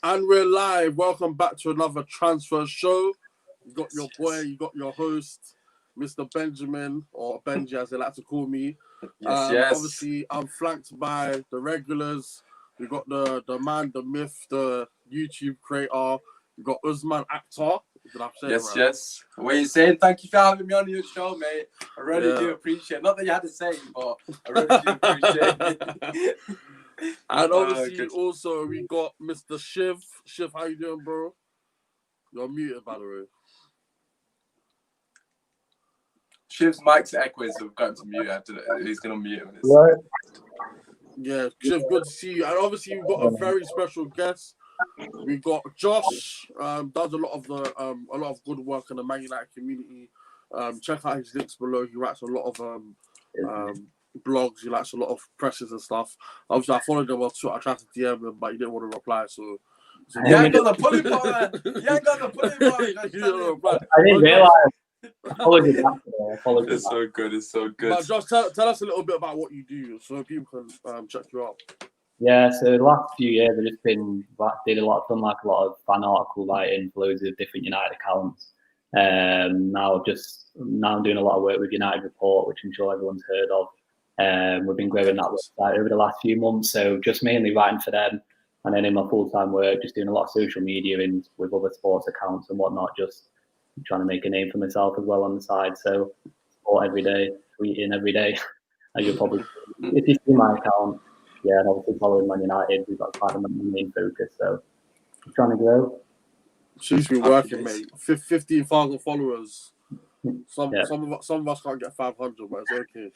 And we're live. Welcome back to another transfer show. You got your boy, you got your host, Mr. Benjamin, or Benji as they like to call me. Obviously, I'm flanked by the regulars. We got the man, the myth, the YouTube creator. We got Usmaan, actor. Did I say yes, right? yes. What are you saying? Thank you for having me on your show, mate. I really do appreciate it. Not that you had to say it, but I really do appreciate it. And obviously, also, we got Mr. Shiv. Shiv, how you doing, bro? You're muted, by the way. Shiv's mic's echoing, so we've got to mute after he's going to mute him. Right. Yeah, Shiv, good to see you. And obviously, we've got a very special guest. We got Josh. Does a lot of good work in the Man United community. Check out his links below. He writes a lot of blogs. He likes a lot of presses and stuff. Obviously, I followed him on Twitter. I tried to DM him, but he didn't want to reply. So you ain't got the pulling power. You ain't got the pulling power. I didn't realize. Apologies. It's so good. It's so good. But Josh, tell us a little bit about what you do, so people can check you out. Yeah, so the last few years I've just done a lot of fan article writing for loads of different United accounts. Now I'm doing a lot of work with United Report, which I'm sure everyone's heard of. We've been growing that website over the last few months, so just mainly writing for them, and then in my full-time work, just doing a lot of social media and with other sports accounts and whatnot, just trying to make a name for myself as well on the side. So sport every day, tweeting every day, as you'll probably if you see my account. Yeah, and obviously following Man United, we've got quite a main focus, so I'm trying to grow. She's been working, mate. 15,000 followers. Some of us can't get 500, but it's okay.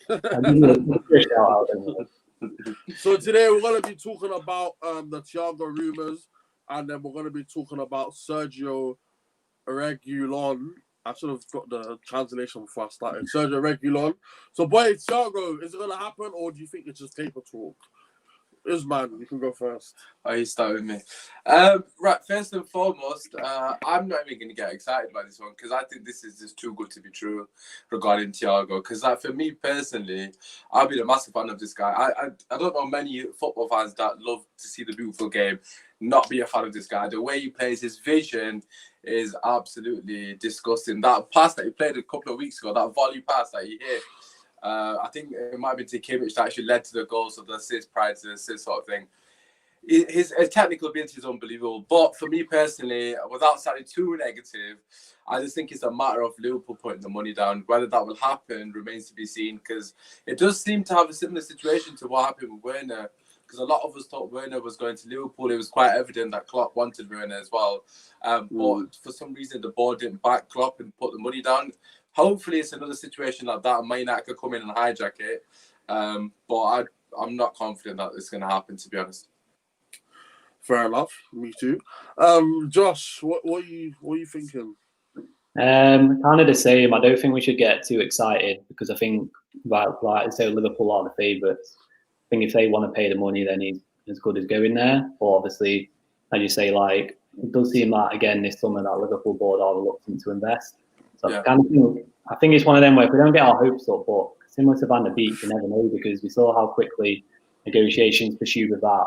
So today we're going to be talking about the Thiago rumours, and then we're going to be talking about Sergio Reguilon. I should have got the translation before I started. Sergio Reguilon. So, boy, Thiago, is it going to happen, or do you think it's just paper talk? Usmaan, you can go first. Oh, you start with me. Right, first and foremost, I'm not even going to get excited by this one because I think this is just too good to be true regarding Thiago. Because for me personally, I've been a massive fan of this guy. I don't know many football fans that love to see the beautiful game not be a fan of this guy. The way he plays, his vision is absolutely disgusting. That pass that he played a couple of weeks ago, that volley pass that he hit, I think it might have been to Kimmich that actually led to the goals of the assist prior to the assist sort of thing. His technical ability is unbelievable. But for me personally, without sounding too negative, I just think it's a matter of Liverpool putting the money down. Whether that will happen remains to be seen, because it does seem to have a similar situation to what happened with Werner. Because a lot of us thought Werner was going to Liverpool. It was quite evident that Klopp wanted Werner as well. But for some reason, the board didn't back Klopp and put the money down. Hopefully, it's another situation like that. Man United could come in and hijack it. But I'm not confident that it's going to happen, to be honest. Fair enough. Me too. Josh, what are you thinking? Kind of the same. I don't think we should get too excited because I think, like say, Liverpool are the favourites. I think if they want to pay the money, then he's as good as going there. But obviously, as you say, it does seem like again this summer that Liverpool board are reluctant to invest. So yeah. I think it's one of them where if we don't get our hopes up, but similar to Van der Beek, you never know, because we saw how quickly negotiations pursued with that.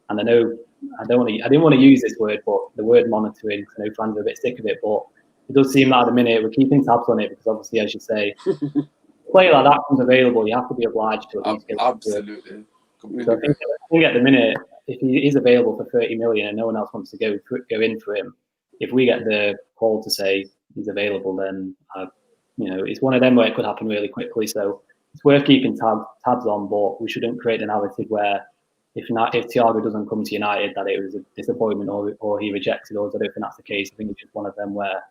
And I know I didn't want to use this word, but the word monitoring, because I know fans are a bit sick of it, but it does seem like at the minute we're keeping tabs on it because obviously, as you say, a player like that comes available, you have to be obliged to at least get absolutely. So I think at the minute, if he is available for 30 million and no one else wants to go in for him, if we get the call to say he's available, then it's one of them where it could happen really quickly. So it's worth keeping tabs on, but we shouldn't create a narrative where if Thiago doesn't come to United, that it was a disappointment or he rejected us. I don't think that's the case. I think it's just one of them where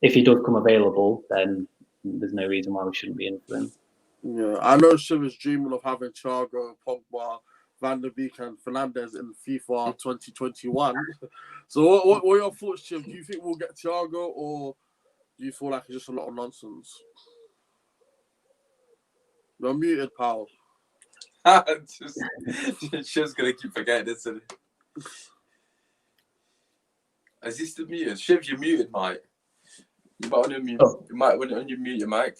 if he does come available, then there's no reason why we shouldn't be in for him. Yeah, I know Shiv is dreaming of having Thiago, Pogba, Van der Beek and Fernandes in FIFA 2021. So what are your thoughts, Shiv? Do you think we'll get Thiago, or do you feel like it's just a lot of nonsense? You're muted, pal. Shiv's going to keep forgetting, isn't it? Is he still muted? Shiv, you're muted, mate. You might want to unmute. You might want to unmute your mic.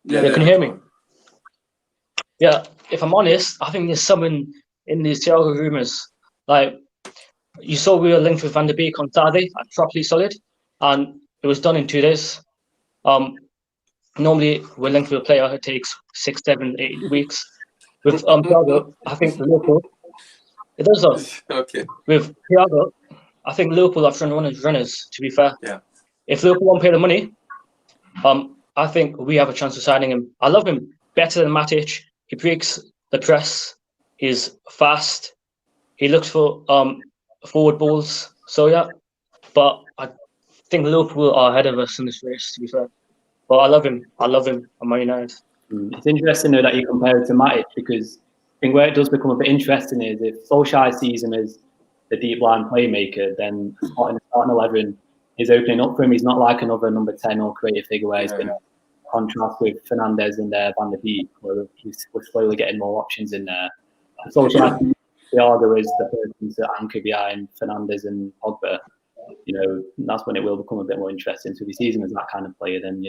Yeah, can you hear me? Yeah, if I'm honest, I think there's something in these Thiago rumours. Like, you saw we were linked with Van der Beek on Saturday, properly solid, and it was done in 2 days. Normally we're linked with a player who takes 6, 7, 8 weeks. With Thiago, I think Liverpool, it does though. Okay. With Thiago, I think Liverpool have runners. To be fair, Yeah. If Liverpool won't pay the money, I think we have a chance of signing him. I love him better than Matic. He breaks the press. He's fast. He looks for forward balls. So yeah, but I think Liverpool are ahead of us in this race. To be fair, but I love him. I love him. I'm Man United. It's interesting though that you compare it to Matic, because I think where it does become a bit interesting is if Solskjaer sees him as the deep line playmaker, then starting 11 is opening up for him. He's not like another number 10 or creative figure where he's been contrast with Fernandes and Van der Beek, where we're slowly getting more options in there. Solskjaer, Thiago is the person to anchor behind Fernandes and Pogba. That's when it will become a bit more interesting. So if he sees him as that kind of player, then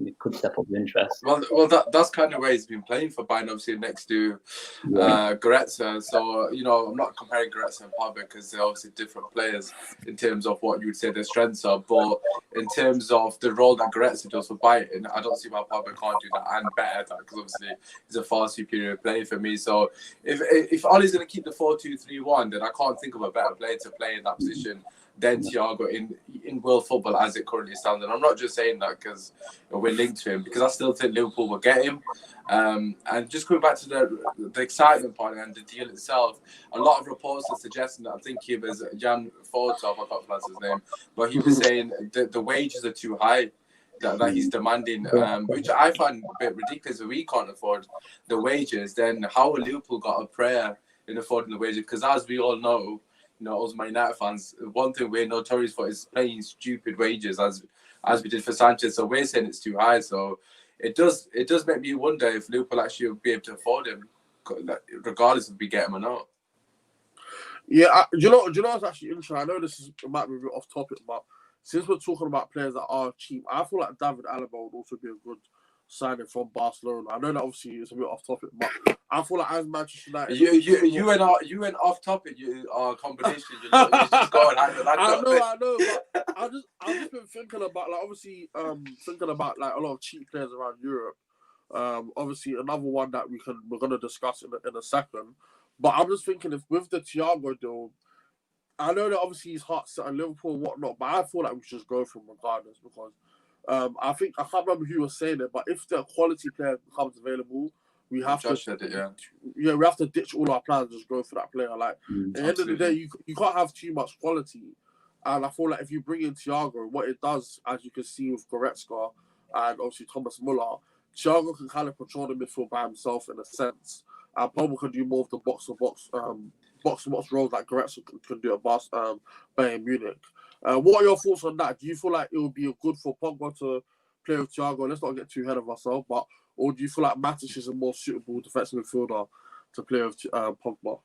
it could step up the interest. Well, that's kind of where he's been playing for Bayern, obviously next to Goretzka. So I'm not comparing Goretzka and Pogba because they're obviously different players in terms of what you would say their strengths are. But in terms of the role that Goretzka does for Bayern, I don't see why Pogba can't do that and better at that, because obviously he's a far superior player for me. So if Ollie's going to keep the 4-2-3-1, then I can't think of a better player to play in that position than Thiago in world football as it currently stands. And I'm not just saying that because we're linked to him, because I still think Liverpool will get him. And just going back to the excitement part and the deal itself, a lot of reports are suggesting that, I think he was Jan Fortov, I can't pronounce his name, but he was saying that the wages are too high that he's demanding, which I find a bit ridiculous. If we can't afford the wages, then how will Liverpool got a prayer in affording the wages? Because as we all know, us Man United fans, one thing we're notorious for is paying stupid wages, as we did for Sanchez. So we're saying it's too high. So it does make me wonder if Liverpool actually will be able to afford him, regardless if we get him or not. Yeah, do you know what's actually interesting? I know this might be a bit off topic, but since we're talking about players that are cheap, I feel like David Alaba would also be a good signing from Barcelona. I know that obviously it's a bit off topic, but I feel like as Manchester United, you went off topic. Our combination, you just go and handle that. I know, but I've just been thinking about obviously thinking about a lot of cheap players around Europe. Obviously another one that we're gonna discuss in a second. But I'm just thinking, if with the Thiago deal, I know that obviously he's hot set at Liverpool and whatnot, but I feel like we should just go for him regardless, because I can't remember who was saying it, but if the quality player becomes available, we have we have to ditch all our plans and just go for that player. Like at the end of the day, you can't have too much quality, and I feel like if you bring in Thiago, what it does, as you can see with Goretzka and obviously Thomas Muller, Thiago can kind of control the midfield by himself in a sense, and Pogba can do more of the box-to-box roles like Goretzka can do at Bayern Munich. What are your thoughts on that? Do you feel like it would be good for Pogba to play with Thiago? Let's not get too ahead of ourselves, or do you feel like Matic is a more suitable defensive midfielder to play with Pogba?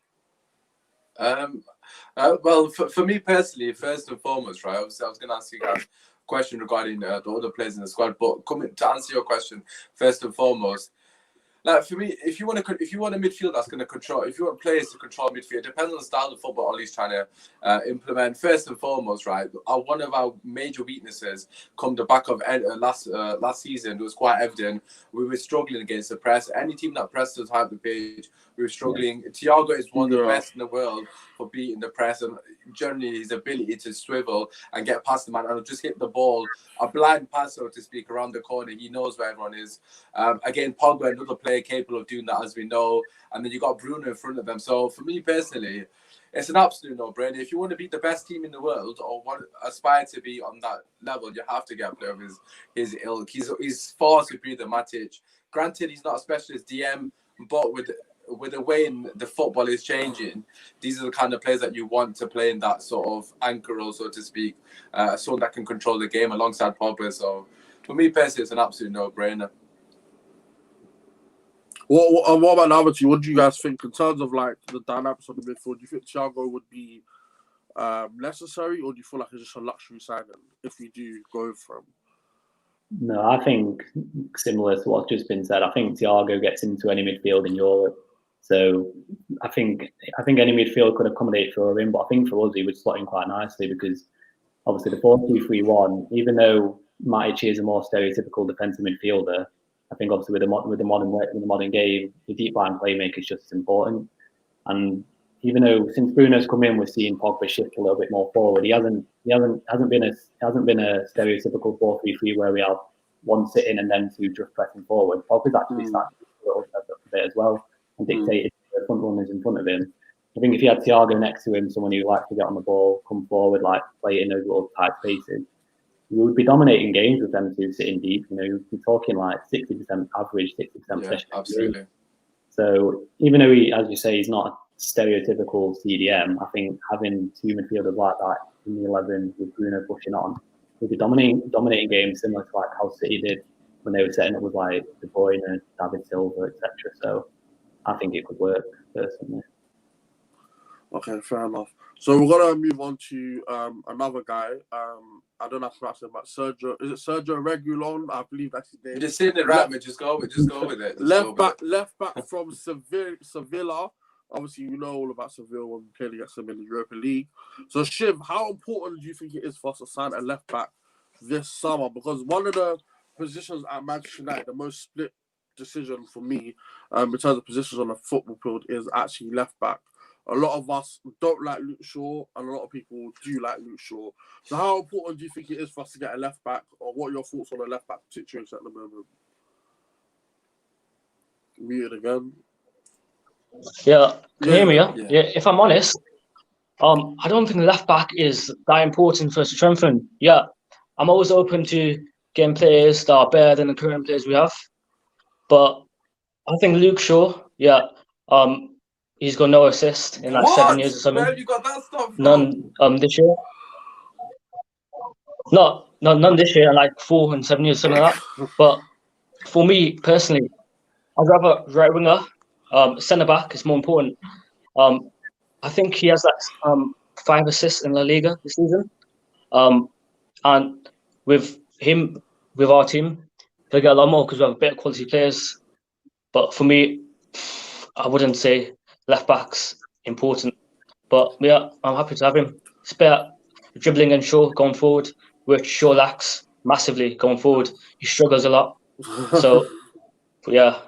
Well, for me personally, first and foremost, right, obviously I was going to ask you guys a question regarding the other players in the squad, but to answer your question, first and foremost, like for me, if you want a midfield that's going to control, if you want players to control midfield, it depends on the style of football Ollie's trying to implement. First and foremost, right, one of our major weaknesses come the back of last season. It was quite evident we were struggling against the press. Any team that pressed us high up the pitch, we were struggling. Thiago is one of the best in the world for beating the press, and generally his ability to swivel and get past the man and just hit the ball, a blind pass, so to speak, around the corner. He knows where everyone is. Again, Pogba, another player capable of doing that, as we know. And then you got Bruno in front of them. So for me personally, it's an absolute no-brainer. If you want to be the best team in the world or aspire to be on that level, you have to get a player of his ilk. He's far superior than Matic. Granted, he's not a specialist DM, but with the way in the football is changing, these are the kind of players that you want to play in that sort of anchor role, so to speak. Someone that can control the game alongside Pogba. So for me personally, it's an absolute no-brainer. What about the other two? What do you guys think in terms of the dynamics of the midfield? Do you think Thiago would be necessary, or do you feel like it's just a luxury signing if we do go for him? No, I think similar to what's just been said. I think Thiago gets into any midfield in Europe So I think any midfield could accommodate for him, but I think for us he would slot in quite nicely because obviously the 4-2-3-1, even though Matic is a more stereotypical defensive midfielder, I think obviously with the modern game, the deep line playmaker is just as important. And even though since Bruno's come in, we're seeing Pogba shift a little bit more forward. He hasn't been a stereotypical 4-3-3 where we have one sitting and then two just pressing forward. Pogba's actually started a bit as well and dictated the front runners in front of him. I think if you had Thiago next to him, someone who likes to get on the ball, come forward, like play it in those little tight spaces, we would be dominating games with them two sitting deep. You know, you'd be talking like 60% average, 60% possession. Absolutely. So even though he, as you say, he's not a stereotypical CDM, I think having two midfielders like that in the 11 with Bruno pushing on, we'd be dominating games similar to like how City did when they were setting up with like De Bruyne, David Silva, etc. So I think it could work personally. Okay, fair enough. So we're gonna move on to another guy. I don't know how to pronounce it, but Sergio. Is it Sergio Reguilon? I believe that's his name. You're just saying it right, but just go with it. Left back from Sevilla. Obviously, you know all about Sevilla when we played against them in the Europa League. So, Shiv, how important do you think it is for us to sign a left back this summer? Because one of the positions at Manchester United, the most split decision for me, in terms of positions on the football field, is actually left back. A lot of us don't like Luke Shaw, and a lot of people do like Luke Shaw. So how important do you think it is for us to get a left back, or what are your thoughts on the left back situation at the moment? Muted again. Yeah, can you hear me? Yeah. If I'm honest, I don't think the left back is that important for us to strengthen. Yeah, I'm always open to getting players that are better than the current players we have. But I think Luke Shaw, he's got no assist in like 7 years or something. Where have you got that stuff from? None this year. None this year, like 4 and 7 years, something like that. But for me personally, I'd rather right winger. Centre back is more important. I think he has like 5 assists in La Liga this season. And with him, with our team, he'll get a lot more because we have better quality players. But for me, I wouldn't say left back's important. But yeah, I'm happy to have him. Spare dribbling and Shaw going forward, which Shaw lacks massively going forward. He struggles a lot. So yeah,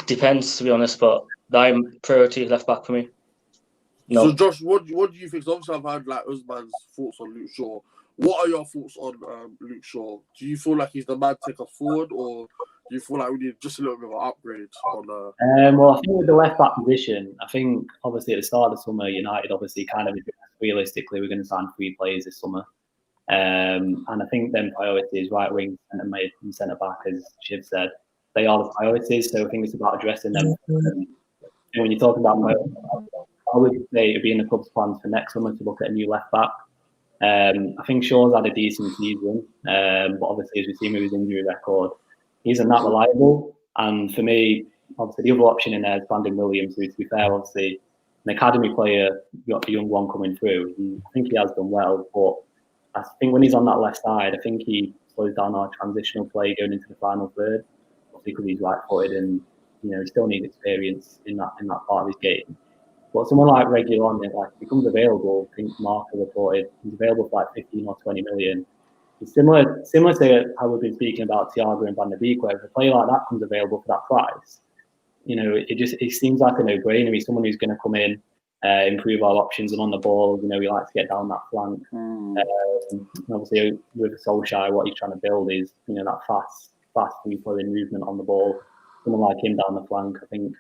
depends to be honest, but I'm priority left back for me. No. So Josh, what do you think? So obviously, I've heard like Usman's thoughts on Luke Shaw. What are your thoughts on Luke Shaw? Do you feel like he's the man to take us forward, or do you feel like we need just a little bit of an upgrade on well, I think with the left back position, I think obviously at the start of the summer, United obviously kind of realistically we're going to sign 3 players this summer. And I think then priorities, right wing, centre mid, and centre back, as Shiv said, they are the priorities. So I think it's about addressing them. And when you're talking about priorities, I would say it would be in the club's plans for next summer to look at a new left back. I think Shaw's had a decent season, but obviously as we've seen with his injury record, he isn't that reliable. And for me, obviously the other option in there is Brandon Williams, who, to be fair, obviously an academy player, got a young one coming through. I think he has done well, but I think when he's on that left side, I think he slows down our transitional play going into the final third, obviously because he's right-footed and he still needs experience in that part of his game. But someone like Reguilon, like becomes available. I think Mark reported he's available for like 15 or 20 million. It's similar to how we've been speaking about Thiago and Van der Beek, where if a player like that comes available for that price, it seems like a no-brainer. He's someone who's going to come in, improve our options, and on the ball, we like to get down that flank. Obviously, with Solskjaer, what he's trying to build is that fast free-flowing movement on the ball. Someone like him down the flank, I think,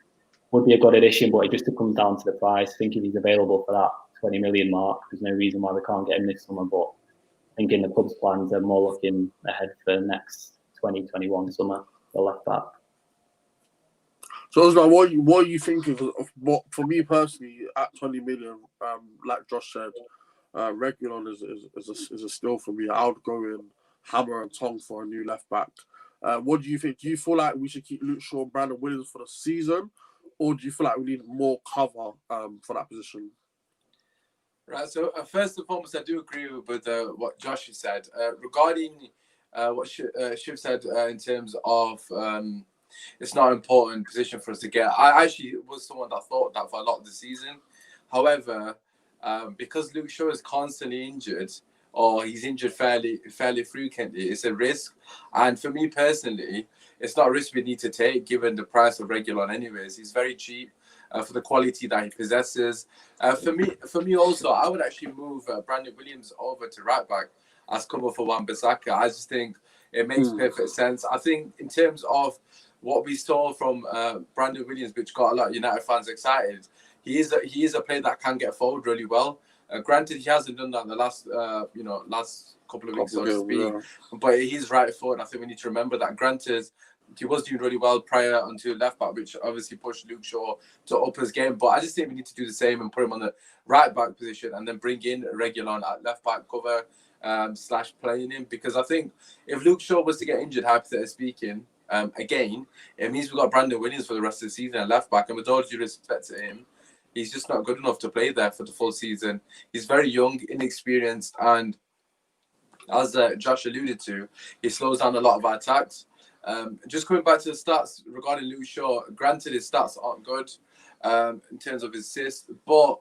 would be a good addition, but it just comes down to the price. I think if he's available for that 20 million mark, there's no reason why we can't get him this summer. But I think in the club's plans, they're more looking ahead for next 2021 summer, the left back. So, Usman, what are you thinking? What for me personally, at 20 million, like Josh said, Reguilon is a steal for me. I would go in hammer and tongs for a new left back. What do you think? Do you feel like we should keep Luke Shaw and Brandon Williams for the season, or do you feel like we need more cover for that position? Right. So first and foremost, I do agree with what Josh said regarding what Shiv said in terms of it's not an important position for us to get. I actually was someone that thought that for a lot of the season. However, because Luke Shaw is constantly injured, or he's injured fairly frequently, it's a risk. And for me personally, it's not a risk we need to take given the price of Reguilon anyways. He's very cheap for the quality that he possesses. For me also, I would actually move Brandon Williams over to right back as cover for Wan-Bissaka. I just think it makes perfect sense. I think in terms of what we saw from Brandon Williams, which got a lot of United fans excited, he is a player that can get forward really well. Granted, he hasn't done that in the last couple of weeks, so to speak. But he's right forward. I think we need to remember that. Granted, he was doing really well prior onto left back, which obviously pushed Luke Shaw to up his game. But I just think we need to do the same and put him on the right back position, and then bring in Reguilon at left back cover / playing him. Because I think if Luke Shaw was to get injured, hypothetically speaking, again, it means we've got Brandon Williams for the rest of the season at left back. And with all due respect to him, he's just not good enough to play there for the full season. He's very young, inexperienced, and as Josh alluded to, he slows down a lot of our attacks. Just coming back to the stats regarding Luke Shaw, granted his stats aren't good in terms of his assists, but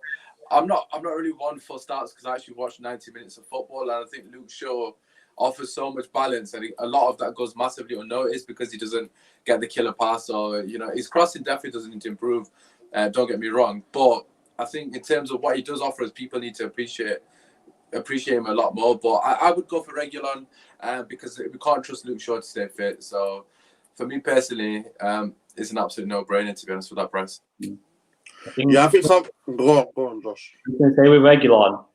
I'm not really one for stats because I actually watched 90 minutes of football, and I think Luke Shaw offers so much balance, and a lot of that goes massively unnoticed because he doesn't get the killer pass, or his crossing definitely doesn't need to improve. Don't get me wrong, but I think in terms of what he does offer us, people need to appreciate him a lot more. But I would go for Reguilon because we can't trust Luke Shaw to stay fit. So for me personally, it's an absolute no-brainer, to be honest, with that price. I think so. Go on, Josh. I was going to say with Reguilon,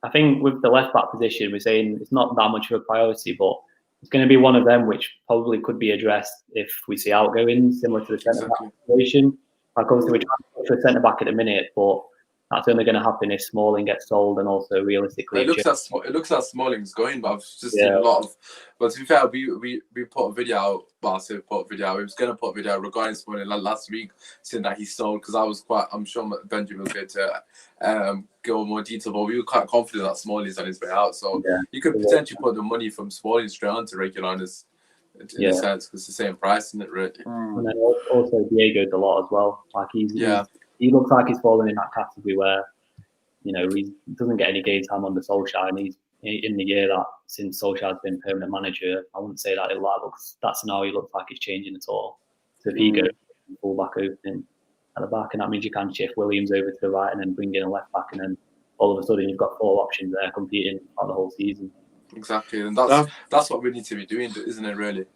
I think with the left back position, we're saying it's not that much of a priority, but it's going to be one of them which probably could be addressed if we see outgoings similar to the centre back situation. Like obviously we're trying to push a centre back at the minute, but that's only going to happen if Smalling gets sold, and also realistically, it looks like Smalling's going, but I've just seen a lot of. But to be fair, we put a video out. Well, I said put a video out. We was going to put a video out regarding Smalling last week, saying that he's sold, because I was I'm sure Benjamin will get to go more detail, but we were quite confident that Smalling's on his way out. So you could potentially put the money from Smalling straight onto Reguilon in a sense, because it's the same price, isn't it, really? And then also Diego's a lot as well. Like he looks like he's falling in that category where, he doesn't get any game time under Solskjaer, and he's in the year that since Solskjaer's been permanent manager, I wouldn't say that that scenario looks like it's changing at all. So if he goes full back opening at the back, and that means you can shift Williams over to the right and then bring in a left back, and then all of a sudden you've got 4 options there competing for the whole season. Exactly, and that's what we need to be doing, isn't it? Really?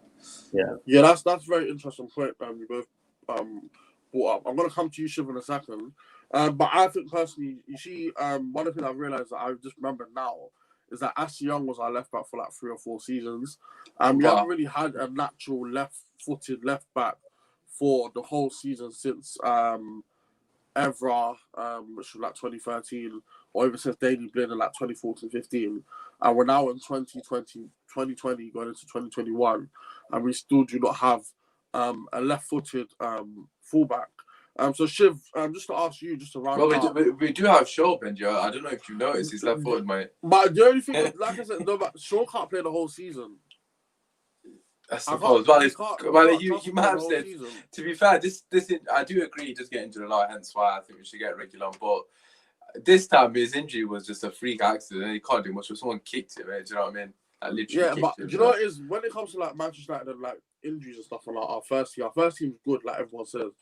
Yeah. That's a very interesting point. We both brought up. I'm going to come to you, Shiv, in a second. But I think personally, you see, one of the things I've realised that I've just remembered now is that Ashley Young was our left back for like 3 or 4 seasons. We haven't really had a natural left-footed left back for the whole season since Evra, which was like 2013, or even since Daley Blind in like 2014-15. And we're now in 2020 going into 2021, and we still do not have a left-footed fullback. So Shiv, just to ask you, just to round up. We do have Shaw, Benja. I don't know if you noticed he's left-footed, mate. But the only thing, like I said, no, but Shaw can't play the whole season. I suppose. You might have said. Season. To be fair, this I do agree he does get injured a lot. Hence why I think we should get Reguilon. But this time his injury was just a freak accident, and he can't do much. Someone kicked him, mate. Do you know what I mean? Like, literally. But do you know what it is? When it comes to like Manchester United and like injuries and stuff, and like our first team's good, like everyone says.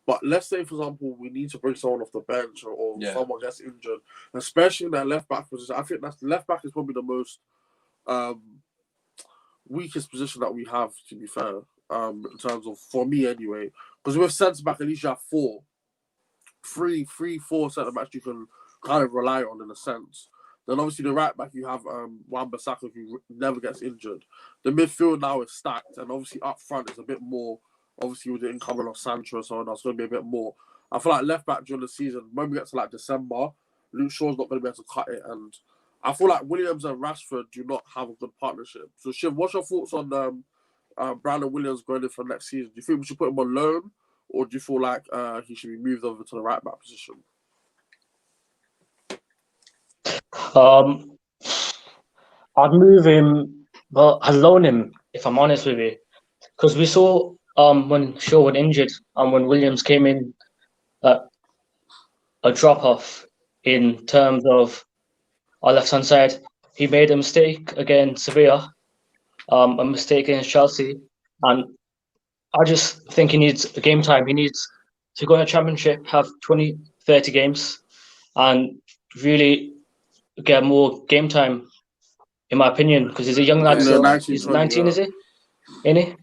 But let's say, for example, we need to bring someone off the bench, or someone gets injured, especially in that left back position. I think that's left back is probably the most weakest position that we have, to be fair, in terms of, for me anyway. Because with centre back, at least you have 4 centre backs you can kind of rely on in a sense. Then obviously the right back, you have Wan-Bissaka, who never gets injured. The midfield now is stacked, and obviously up front is a bit more. Obviously, with the incoming of Sancho, so that's going to be a bit more. I feel like left back during the season, when we get to like December, Luke Shaw's not going to be able to cut it. And I feel like Williams and Rashford do not have a good partnership. So, Shiv, what's your thoughts on Brandon Williams going in for next season? Do you think we should put him on loan, or do you feel like he should be moved over to the right back position? I'd move him, well, I'd loan him, if I'm honest with you. Because we saw when Shaw went injured and when Williams came in, a drop off in terms of our left hand side. He made a mistake against Sevilla, a mistake against Chelsea, and I just think he needs a game time. He needs to go in a championship, have 20, 30 games, and really get more game time, in my opinion, because he's a young lad. Yeah, So 19, he's 20, 19, yeah. is he? Ain't he?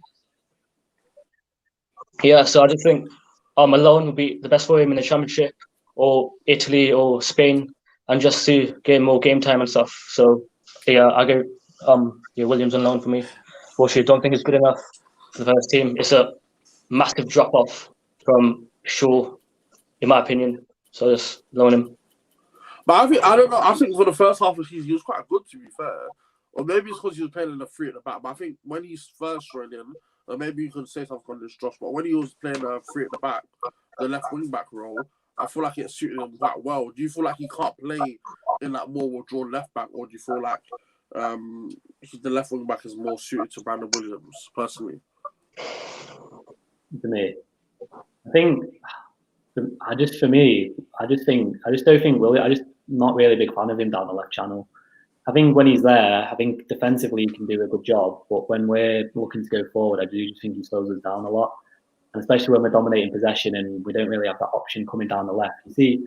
Yeah, so I just think alone would be the best for him in the championship, or Italy or Spain, and just to get more game time and stuff. So yeah, I go Williams on loan for me. But I don't think it's good enough for the first team. It's a massive drop off from Shaw, in my opinion. So just loan him. But I don't know. I think for the first half of the season, he was quite good, to be fair. Or maybe it's because he was playing in the three at the back. But I think when he's first joined in, or maybe you could say something on this, Josh, but when he was playing the three at the back, the left wing back role, I feel like it suited him quite well. Do you feel like he can't play in that more withdrawn left back, or do you feel like the left wing back is more suited to Brandon Williams, personally? For me, I think I just don't think Williams. I just not really a big fan of him down the left channel. I think when he's there, I think defensively he can do a good job, but when we're looking to go forward, I do think he slows us down a lot, and especially when we're dominating possession and we don't really have that option coming down the left. You see,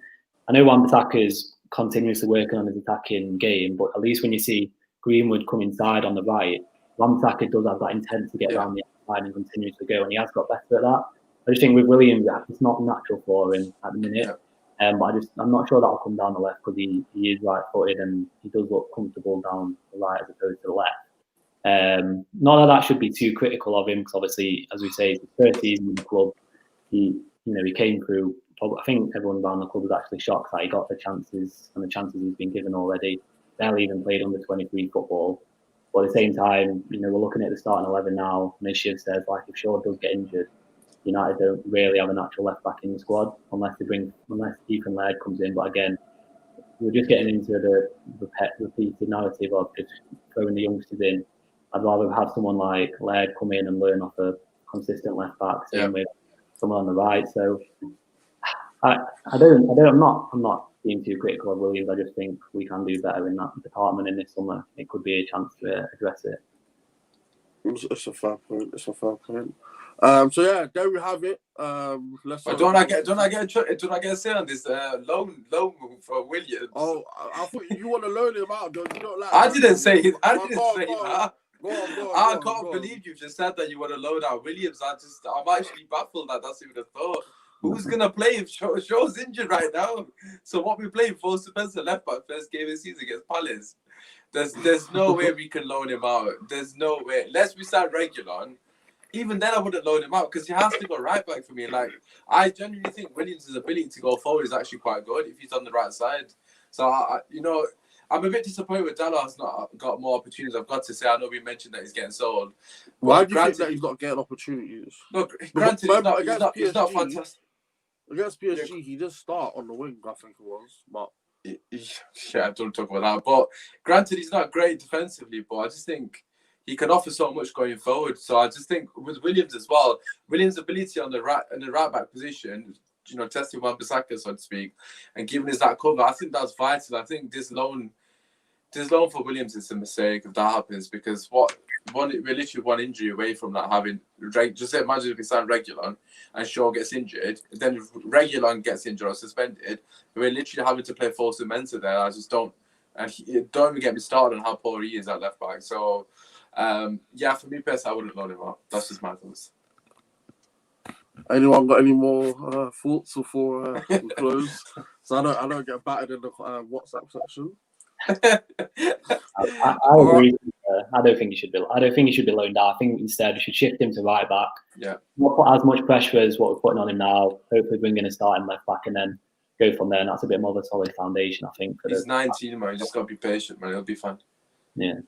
I know Wan-Bissaka's continuously working on his attacking game, but at least when you see Greenwood come inside on the right, Wan-Bissaka does have that intent to get around the outside and continue to go, and he has got better at that. I just think with Williams, it's not natural for him at the minute. But I'm not sure that'll come down the left because he is right-footed and he does look comfortable down the right as opposed to the left. Not that should be too critical of him because obviously, as we say, it's his first season in the club. He came through. I think everyone around the club was actually shocked that he got the chances he's been given already. Barely even played under 23 football. But at the same time, we're looking at the starting 11 now. And as Shiv says, like if Shaw does get injured, United don't really have a natural left back in the squad unless Ethan Laird comes in. But again, we're just getting into the repeated narrative of just throwing the youngsters in. I'd rather have someone like Laird come in and learn off a consistent left back, same with someone on the right. So I'm not being too critical of Williams. I just think we can do better in that department in this summer. It could be a chance to address it. It's a fair point. So yeah, there we have it. Don't I get a say on this loan move for Williams? Oh, I thought you want to loan him out. You don't like. I didn't say that. I can't believe believe you just said that you want to loan out Williams. I'm actually baffled that that's even a thought. Who's gonna play if Shaw's injured right now? So what we playing for Spencer left back first game of the season against Palace? There's no way we can loan him out. There's no way. Unless we start Reguilon. Even then, I wouldn't loan him out because he has to go right back for me. Like, I genuinely think Williams' ability to go forward is actually quite good if he's on the right side. So, I'm a bit disappointed with Dallas not got more opportunities. I've got to say, I know we mentioned that he's getting sold. Why do you think that he's not getting opportunities? No, granted, he's not fantastic. Against PSG, he did start on the wing, I think it was. But I don't talk about that. But granted, he's not great defensively, but I just think he can offer so much going forward. So I just think with Williams as well, Williams' ability on the right back position, testing Wan-Bissaka, so to speak, and giving us that cover, I think that's vital. I think this loan for Williams is a mistake if that happens because we're literally one injury away from that having. Just imagine if we sign Reguilon and Shaw gets injured, then if Reguilon gets injured or suspended, we're literally having to play false Mensa there. I just don't. And don't even get me started on how poor he is at left back. So. For me personally, I wouldn't loan him out. That's just my thoughts. Anyone got any more thoughts before we close? So I don't get battered in the WhatsApp section. I agree. I don't think he should be. I don't think he should be loaned out. I think instead we should shift him to right back. Yeah. Not put as much pressure as what we're putting on him now. Hopefully, bring in a starting left back and then go from there. And that's a bit more of a solid foundation, I think. He's 19, man. You just got to be patient, man. It'll be fun. Yeah.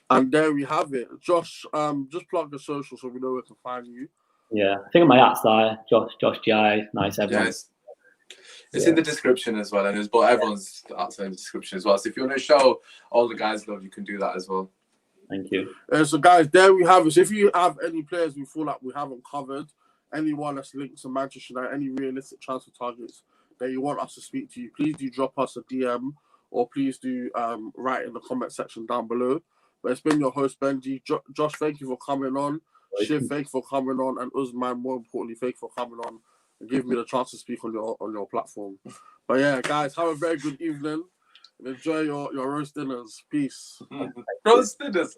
And there we have it. Josh, just plug the social so we know where to find you. Yeah, I think my at's there. Josh G.I. nice everyone. Yes. It's in the description as well, but everyone's at's in the description as well. So if you want to show all the guys love, you can do that as well. Thank you. So, guys, there we have it. So if you have any players we feel like we haven't covered, anyone that's linked to Manchester United, any realistic transfer targets that you want us to speak to you, please do drop us a DM or please do write in the comment section down below. But it's been your host, Benji. Josh, thank you for coming on. Shiv, thank you for coming on. And Usmaan, more importantly, thank you for coming on and giving me the chance to speak on your platform. But yeah, guys, have a very good evening and enjoy your roast dinners. Peace. Roast dinners.